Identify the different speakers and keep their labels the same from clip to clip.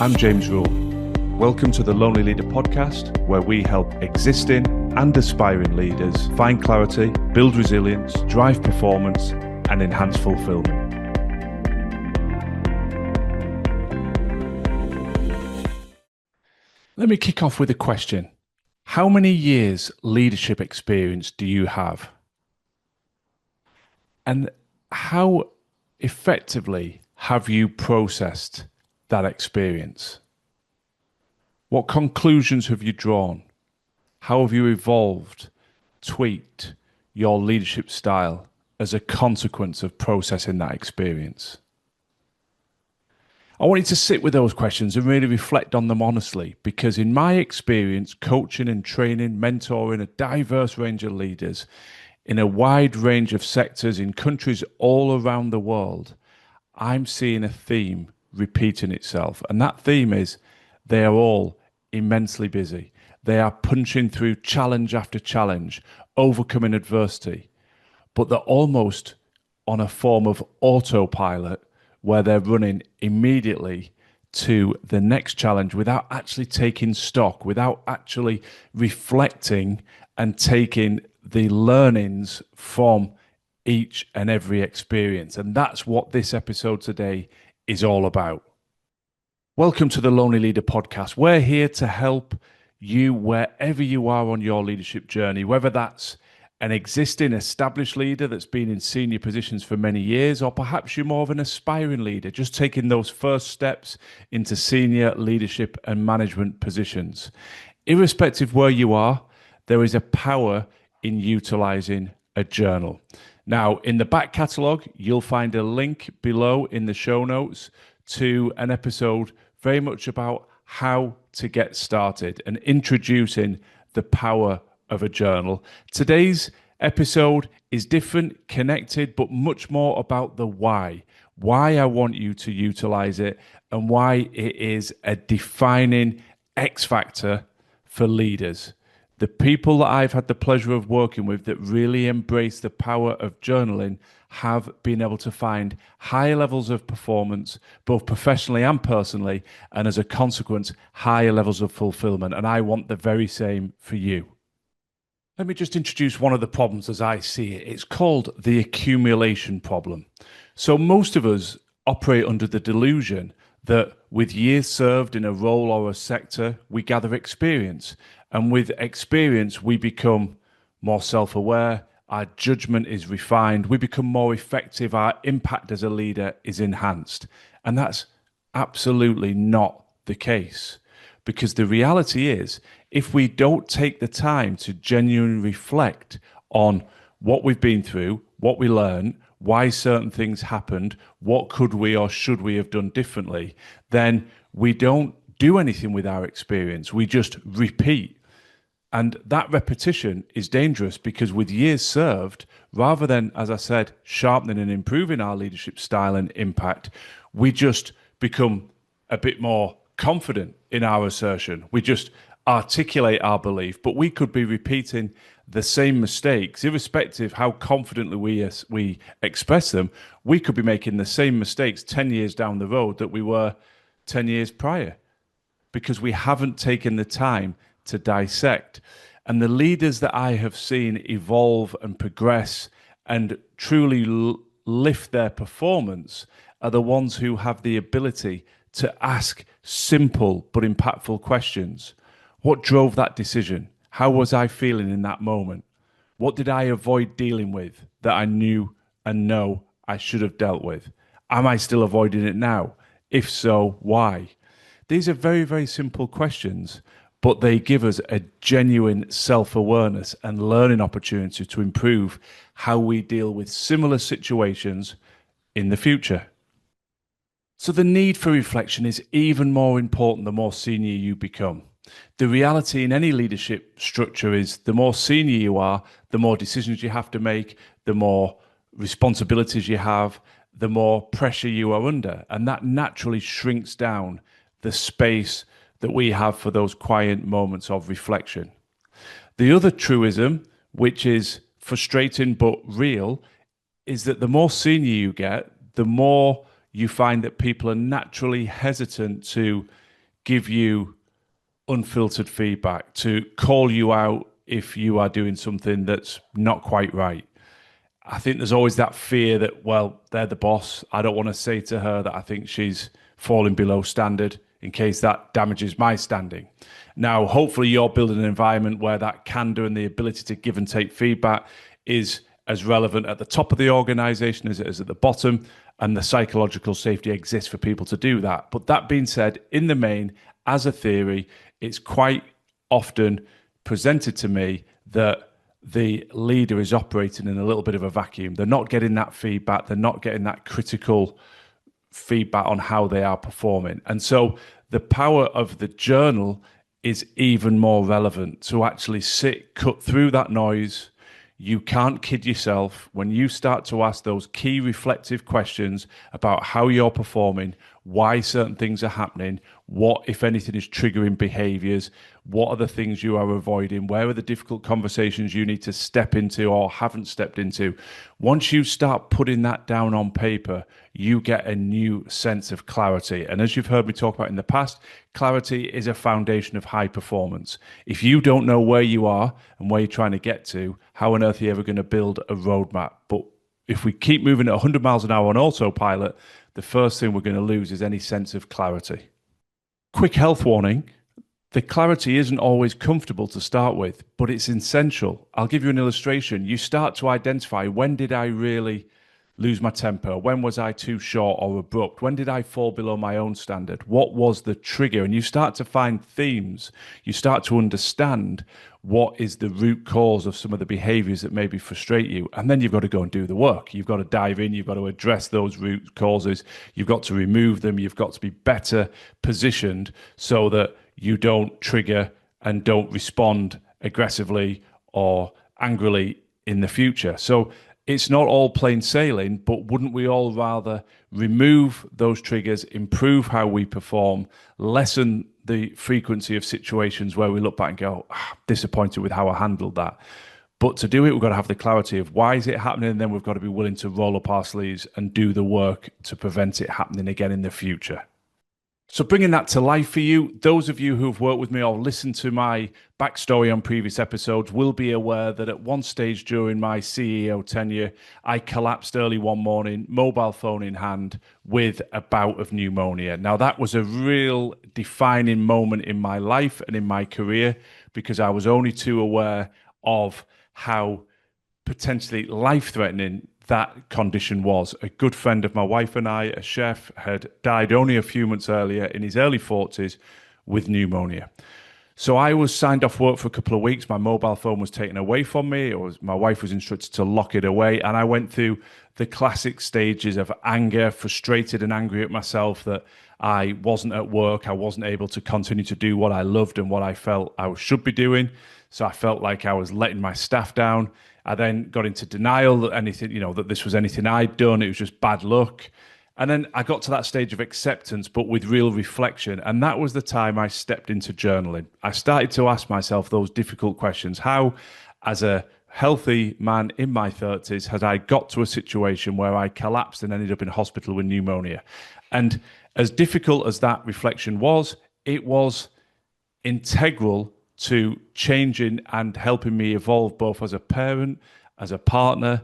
Speaker 1: I'm James Rule. Welcome to the Lonely Leader podcast, where we help existing and aspiring leaders find clarity, build resilience, drive performance, and enhance fulfillment. Let me kick off with a question. How many years leadership experience do you have? And how effectively have you processed that experience? What conclusions have you drawn? How have you evolved, tweaked your leadership style as a consequence of processing that experience? I want you to sit with those questions and really reflect on them honestly, because in my experience, coaching and training, mentoring a diverse range of leaders in a wide range of sectors in countries all around the world, I'm seeing a theme repeating itself. And that theme is they are all immensely busy. They are punching through challenge after challenge, overcoming adversity, but they're almost on a form of autopilot where they're running immediately to the next challenge without actually taking stock, without actually reflecting and taking the learnings from each and every experience. And that's what this episode today is all about. Welcome to the Lonely Leader podcast. We're here to help you wherever you are on your leadership journey, whether that's an existing established leader that's been in senior positions for many years, or perhaps you're more of an aspiring leader, just taking those first steps into senior leadership and management positions. Irrespective where you are, there is a power in utilizing a journal. Now, in the back catalogue, you'll find a link below in the show notes to an episode very much about how to get started and introducing the power of a journal. Today's episode is different, connected, but much more about the why I want you to utilize it and why it is a defining X factor for leaders. The people that I've had the pleasure of working with that really embrace the power of journaling have been able to find higher levels of performance, both professionally and personally, and as a consequence, higher levels of fulfillment. And I want the very same for you. Let me just introduce one of the problems as I see it. It's called the accumulation problem. So most of us operate under the delusion that with years served in a role or a sector, we gather experience. And with experience, we become more self-aware, our judgment is refined, we become more effective, our impact as a leader is enhanced. And that's absolutely not the case. Because the reality is, if we don't take the time to genuinely reflect on what we've been through, what we learned, why certain things happened, what could we or should we have done differently, then we don't do anything with our experience. We just repeat. And that repetition is dangerous because with years served, rather than, as I said, sharpening and improving our leadership style and impact, we just become a bit more confident in our assertion. We just articulate our belief, but we could be repeating the same mistakes, irrespective how confidently we express them. We could be making the same mistakes 10 years down the road that we were 10 years prior because we haven't taken the time to dissect. And the leaders that I have seen evolve and progress and truly lift their performance are the ones who have the ability to ask simple but impactful questions. What drove that decision? How was I feeling in that moment? What did I avoid dealing with that I knew and know I should have dealt with? Am I still avoiding it now? If so, why? These are very, very simple questions, but they give us a genuine self-awareness and learning opportunity to improve how we deal with similar situations in the future. So the need for reflection is even more important the more senior you become. The reality in any leadership structure is the more senior you are, the more decisions you have to make, the more responsibilities you have, the more pressure you are under. And that naturally shrinks down the space that we have for those quiet moments of reflection. The other truism, which is frustrating but real, is that the more senior you get, the more you find that people are naturally hesitant to give you unfiltered feedback, to call you out if you are doing something that's not quite right. I think there's always that fear that, well, they're the boss. I don't want to say to her that I think she's falling below standard in case that damages my standing. Now, hopefully, you're building an environment where that candor and the ability to give and take feedback is as relevant at the top of the organization as it is at the bottom, and the psychological safety exists for people to do that. But that being said, in the main, as a theory, it's quite often presented to me that the leader is operating in a little bit of a vacuum. They're not getting that feedback. They're not getting that critical feedback on how they are performing. And so the power of the journal is even more relevant to actually cut through that noise. You can't kid yourself when you start to ask those key reflective questions about how you're performing, why certain things are happening, what, if anything, is triggering behaviors, what are the things you are avoiding, where are the difficult conversations you need to step into or haven't stepped into. Once you start putting that down on paper, you get a new sense of clarity. And as you've heard me talk about in the past, clarity is a foundation of high performance. If you don't know where you are and where you're trying to get to, how on earth are you ever going to build a roadmap? But if we keep moving at 100 miles an hour on autopilot, the first thing we're going to lose is any sense of clarity. Quick health warning. The clarity isn't always comfortable to start with, but it's essential. I'll give you an illustration. You start to identify, when did I really lose my temper? When was I too short or abrupt? When did I fall below my own standard? What was the trigger? And you start to find themes. You start to understand what is the root cause of some of the behaviors that maybe frustrate you. And then you've got to go and do the work. You've got to dive in. You've got to address those root causes. You've got to remove them. You've got to be better positioned so that you don't trigger and don't respond aggressively or angrily in the future. So it's not all plain sailing, but wouldn't we all rather remove those triggers, improve how we perform, lessen the frequency of situations where we look back and go, disappointed with how I handled that. But to do it, we've got to have the clarity of why is it happening, and then we've got to be willing to roll up our sleeves and do the work to prevent it happening again in the future. So bringing that to life for you, those of you who've worked with me or listened to my backstory on previous episodes will be aware that at one stage during my CEO tenure, I collapsed early one morning, mobile phone in hand, with a bout of pneumonia. Now, that was a real defining moment in my life and in my career, because I was only too aware of how potentially life-threatening that condition was. A good friend of my wife and I, a chef, had died only a few months earlier in his early 40s with pneumonia. So I was signed off work for a couple of weeks. My mobile phone was taken away from me. My wife was instructed to lock it away. And I went through the classic stages of anger, frustrated and angry at myself that I wasn't at work. I wasn't able to continue to do what I loved and what I felt I should be doing. So I felt like I was letting my staff down. I then got into denial that anything, that this was anything I'd done. It was just bad luck. And then I got to that stage of acceptance, but with real reflection. And that was the time I stepped into journaling. I started to ask myself those difficult questions. How, as a healthy man in my 30s, had I got to a situation where I collapsed and ended up in hospital with pneumonia? And as difficult as that reflection was, it was integral to changing and helping me evolve both as a parent, as a partner,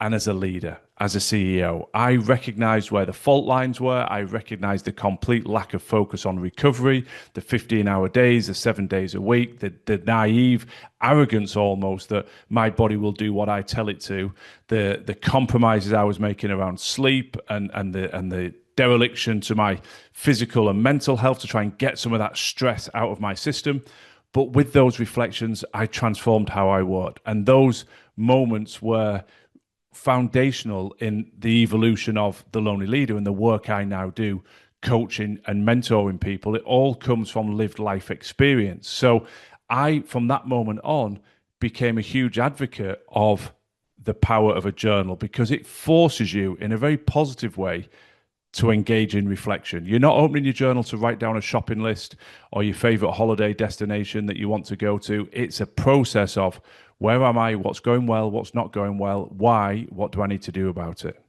Speaker 1: and as a leader, as a CEO. I recognized where the fault lines were. I recognized the complete lack of focus on recovery, the 15-hour days, the 7 days a week, the naive arrogance almost that my body will do what I tell it to, the compromises I was making around sleep and the dereliction to my physical and mental health to try and get some of that stress out of my system. But with those reflections, I transformed how I worked. And those moments were foundational in the evolution of The Lonely Leader and the work I now do, coaching and mentoring people. It all comes from lived life experience. So I, from that moment on, became a huge advocate of the power of a journal, because it forces you in a very positive way to engage in reflection. You're not opening your journal to write down a shopping list or your favorite holiday destination that you want to go to. It's a process of, where am I? What's going well? What's not going well? Why? What do I need to do about it?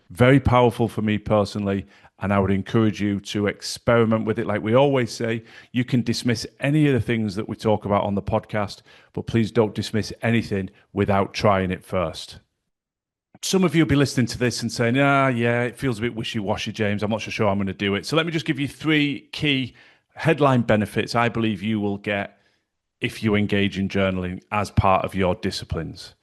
Speaker 1: Very powerful for me personally. And I would encourage you to experiment with it. Like we always say, you can dismiss any of the things that we talk about on the podcast, but please don't dismiss anything without trying it first. Some of you will be listening to this and saying, yeah, it feels a bit wishy-washy, James. I'm not so sure I'm going to do it. So let me just give you three key headline benefits I believe you will get if you engage in journaling as part of your disciplines.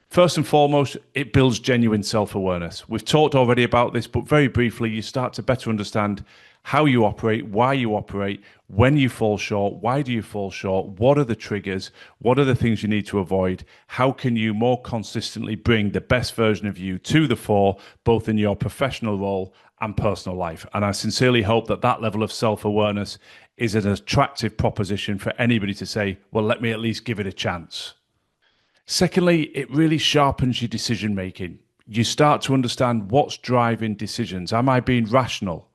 Speaker 1: First and foremost, it builds genuine self-awareness. We've talked already about this, but very briefly, you start to better understand how you operate, why you operate, when you fall short, why do you fall short, what are the triggers, what are the things you need to avoid, how can you more consistently bring the best version of you to the fore, both in your professional role and personal life. And I sincerely hope that that level of self-awareness is an attractive proposition for anybody to say, well, let me at least give it a chance. Secondly, it really sharpens your decision making. You start to understand what's driving decisions. Am I being rational?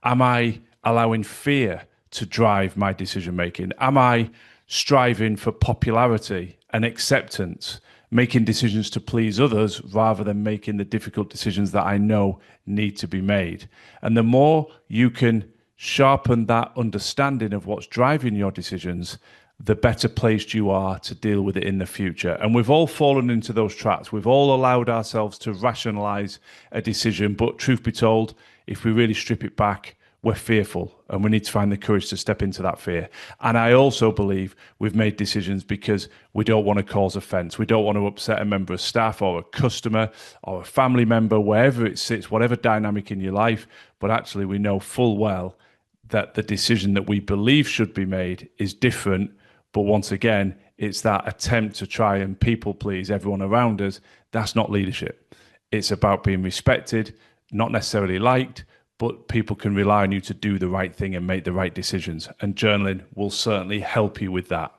Speaker 1: Am I allowing fear to drive my decision making? Am I striving for popularity and acceptance, making decisions to please others rather than making the difficult decisions that I know need to be made? And the more you can sharpen that understanding of what's driving your decisions, the better placed you are to deal with it in the future. And we've all fallen into those traps. We've all allowed ourselves to rationalize a decision. But truth be told, if we really strip it back, we're fearful and we need to find the courage to step into that fear. And I also believe we've made decisions because we don't want to cause offense. We don't want to upset a member of staff or a customer or a family member, wherever it sits, whatever dynamic in your life. But actually, we know full well that the decision that we believe should be made is different. But once again, it's that attempt to try and people please everyone around us. That's not leadership. It's about being respected, not necessarily liked, but people can rely on you to do the right thing and make the right decisions. And journaling will certainly help you with that.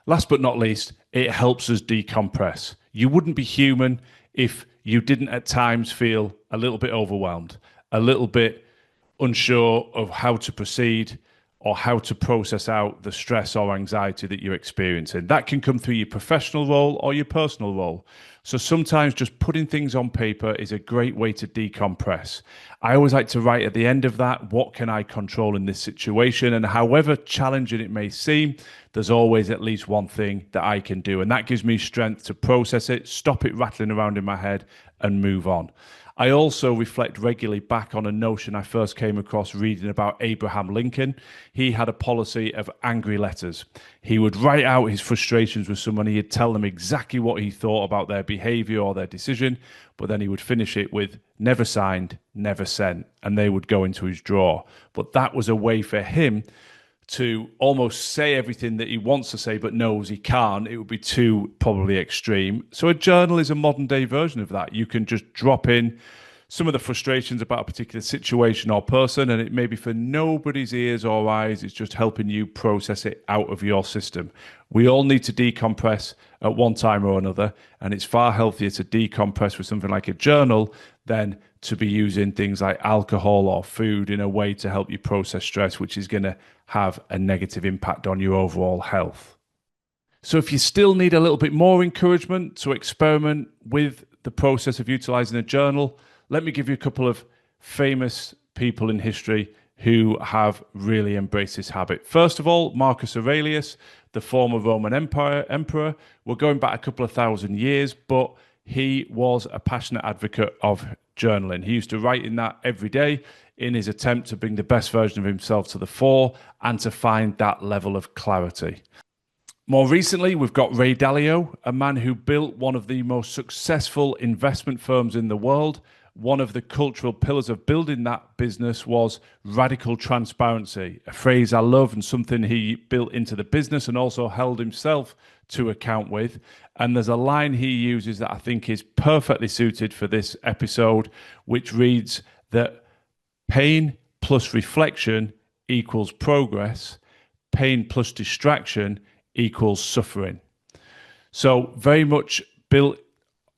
Speaker 1: Last but not least, it helps us decompress. You wouldn't be human if you didn't at times feel a little bit overwhelmed, a little bit unsure of how to proceed or how to process out the stress or anxiety that you're experiencing. That can come through your professional role or your personal role. So sometimes just putting things on paper is a great way to decompress. I always like to write at the end of that, what can I control in this situation? And however challenging it may seem, there's always at least one thing that I can do. And that gives me strength to process it, stop it rattling around in my head and move on. I also reflect regularly back on a notion I first came across reading about Abraham Lincoln. He had a policy of angry letters. He would write out his frustrations with someone. He'd tell them exactly what he thought about their behavior or their decision, but then he would finish it with never signed, never sent, and they would go into his drawer. But that was a way for him to almost say everything that he wants to say but knows he can't. It would be too probably extreme. So a journal is a modern day version of that. You can just drop in some of the frustrations about a particular situation or person, and it may be for nobody's ears or eyes. It's just helping you process it out of your system. We all need to decompress at one time or another, and it's far healthier to decompress with something like a journal than to be using things like alcohol or food in a way to help you process stress, which is going to have a negative impact on your overall health. So if you still need a little bit more encouragement to experiment with the process of utilizing a journal, let me give you a couple of famous people in history who have really embraced this habit. First of all, Marcus Aurelius, the former Roman emperor. We're going back a couple of thousand years, but he was a passionate advocate of journaling. He used to write in that every day in his attempt to bring the best version of himself to the fore and to find that level of clarity. More recently, we've got Ray Dalio, a man who built one of the most successful investment firms in the world. One of the cultural pillars of building that business was radical transparency, a phrase I love and something he built into the business and also held himself to account with. And there's a line he uses that I think is perfectly suited for this episode, which reads that pain plus reflection equals progress, pain plus distraction equals suffering. So very much built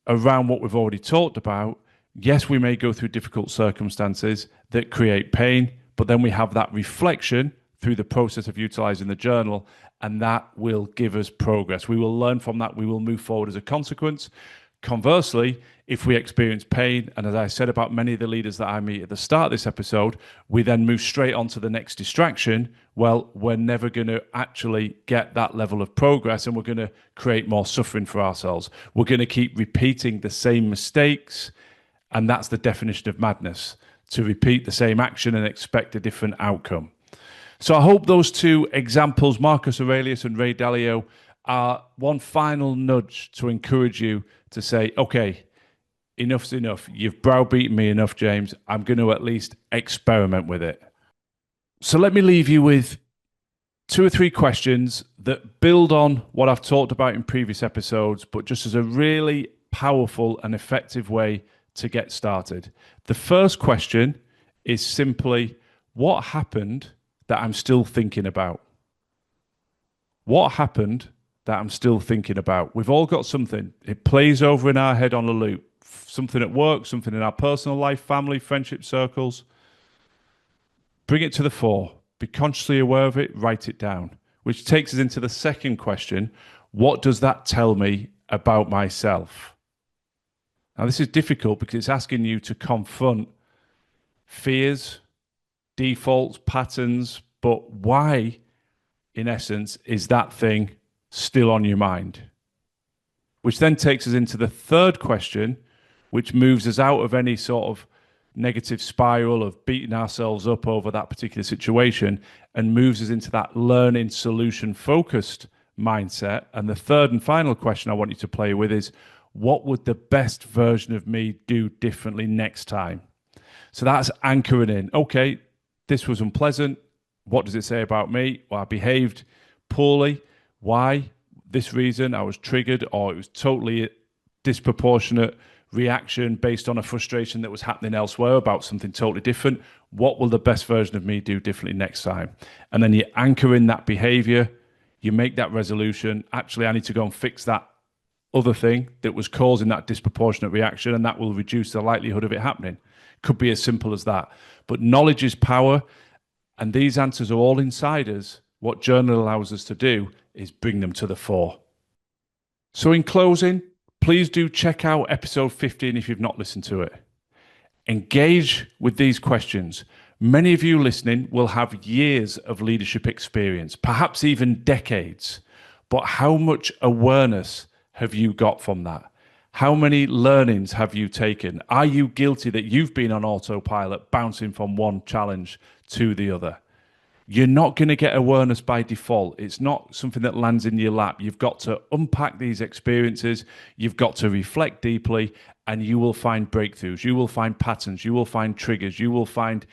Speaker 1: around what we've already talked about. Yes, we may go through difficult circumstances that create pain, but then we have that reflection through the process of utilizing the journal, and that will give us progress. We will learn from that. We will move forward as a consequence. Conversely, if we experience pain, and as I said about many of the leaders that I meet at the start of this episode, we then move straight on to the next distraction, well, we're never going to actually get that level of progress, and we're going to create more suffering for ourselves. We're going to keep repeating the same mistakes, and that's the definition of madness, to repeat the same action and expect a different outcome. So I hope those two examples, Marcus Aurelius and Ray Dalio, are one final nudge to encourage you to say, okay, enough's enough. You've browbeaten me enough, James. I'm going to at least experiment with it. So let me leave you with 2 or 3 questions that build on what I've talked about in previous episodes, but just as a really powerful and effective way to get started. The first question is simply, what happened that I'm still thinking about? What happened that I'm still thinking about? We've all got something. It plays over in our head on a loop. Something at work, something in our personal life, family, friendship circles. Bring it to the fore. Be consciously aware of it. Write it down. Which takes us into the second question. What does that tell me about myself? Now, this is difficult because it's asking you to confront fears, defaults, patterns, but why, in essence, is that thing still on your mind? Which then takes us into the third question, which moves us out of any sort of negative spiral of beating ourselves up over that particular situation and moves us into that learning, solution-focused mindset. And the third and final question I want you to play with is, what would the best version of me do differently next time? So that's anchoring in. Okay, this was unpleasant. What does it say about me? Well, I behaved poorly. Why? This reason. I was triggered, or it was totally disproportionate reaction based on a frustration that was happening elsewhere about something totally different. What will the best version of me do differently next time? And then you anchor in that behavior. You make that resolution. Actually, I need to go and fix that other thing that was causing that disproportionate reaction, and that will reduce the likelihood of it happening. Could be as simple as that. But knowledge is power, and these answers are all inside us. What journal allows us to do is bring them to the fore. So in closing, please do check out episode 15 if you've not listened to it. Engage with these questions. Many of you listening will have years of leadership experience, perhaps even decades. But how much awareness have you got from that? How many learnings have you taken? Are you guilty that you've been on autopilot, bouncing from one challenge to the other? You're not going to get awareness by default. It's not something that lands in your lap. You've got to unpack these experiences. You've got to reflect deeply, and you will find breakthroughs. You will find patterns. You will find triggers. You will find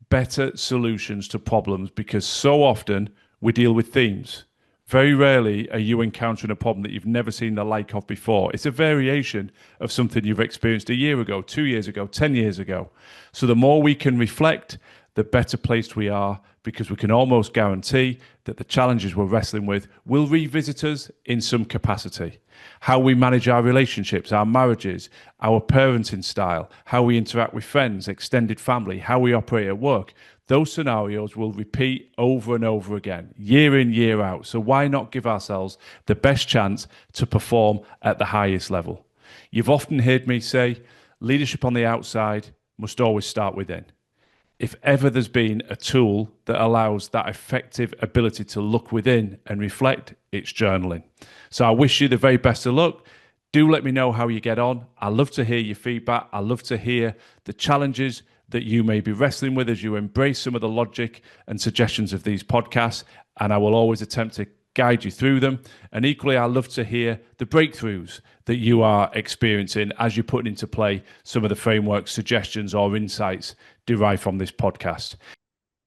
Speaker 1: better solutions to problems, because so often we deal with themes. Very rarely are you encountering a problem that you've never seen the like of before. It's a variation of something you've experienced a year ago, 2 years ago, 10 years ago. So the more we can reflect, the better placed we are, because we can almost guarantee that the challenges we're wrestling with will revisit us in some capacity. How we manage our relationships, our marriages, our parenting style, how we interact with friends, extended family, how we operate at work. Those scenarios will repeat over and over again, year in, year out. So why not give ourselves the best chance to perform at the highest level? You've often heard me say, leadership on the outside must always start within. If ever there's been a tool that allows that effective ability to look within and reflect, it's journaling. So I wish you the very best of luck. Do let me know how you get on. I love to hear your feedback. I love to hear the challenges that you may be wrestling with as you embrace some of the logic and suggestions of these podcasts. And I will always attempt to guide you through them. And equally, I love to hear the breakthroughs that you are experiencing as you put into play some of the framework suggestions or insights derived from this podcast.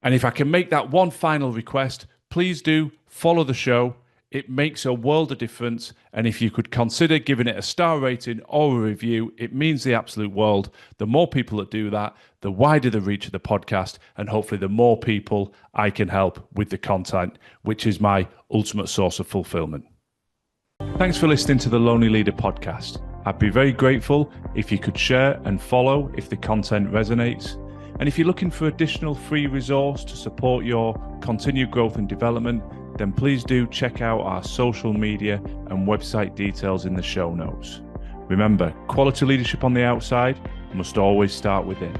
Speaker 1: And if I can make that one final request, please do follow the show. It makes a world of difference. And if you could consider giving it a star rating or a review, it means the absolute world. The more people that do that, the wider the reach of the podcast, and hopefully the more people I can help with the content, which is my ultimate source of fulfillment. Thanks for listening to the Lonely Leader podcast. I'd be very grateful if you could share and follow if the content resonates. And if you're looking for additional free resource to support your continued growth and development, then please do check out our social media and website details in the show notes. Remember, quality leadership on the outside must always start within.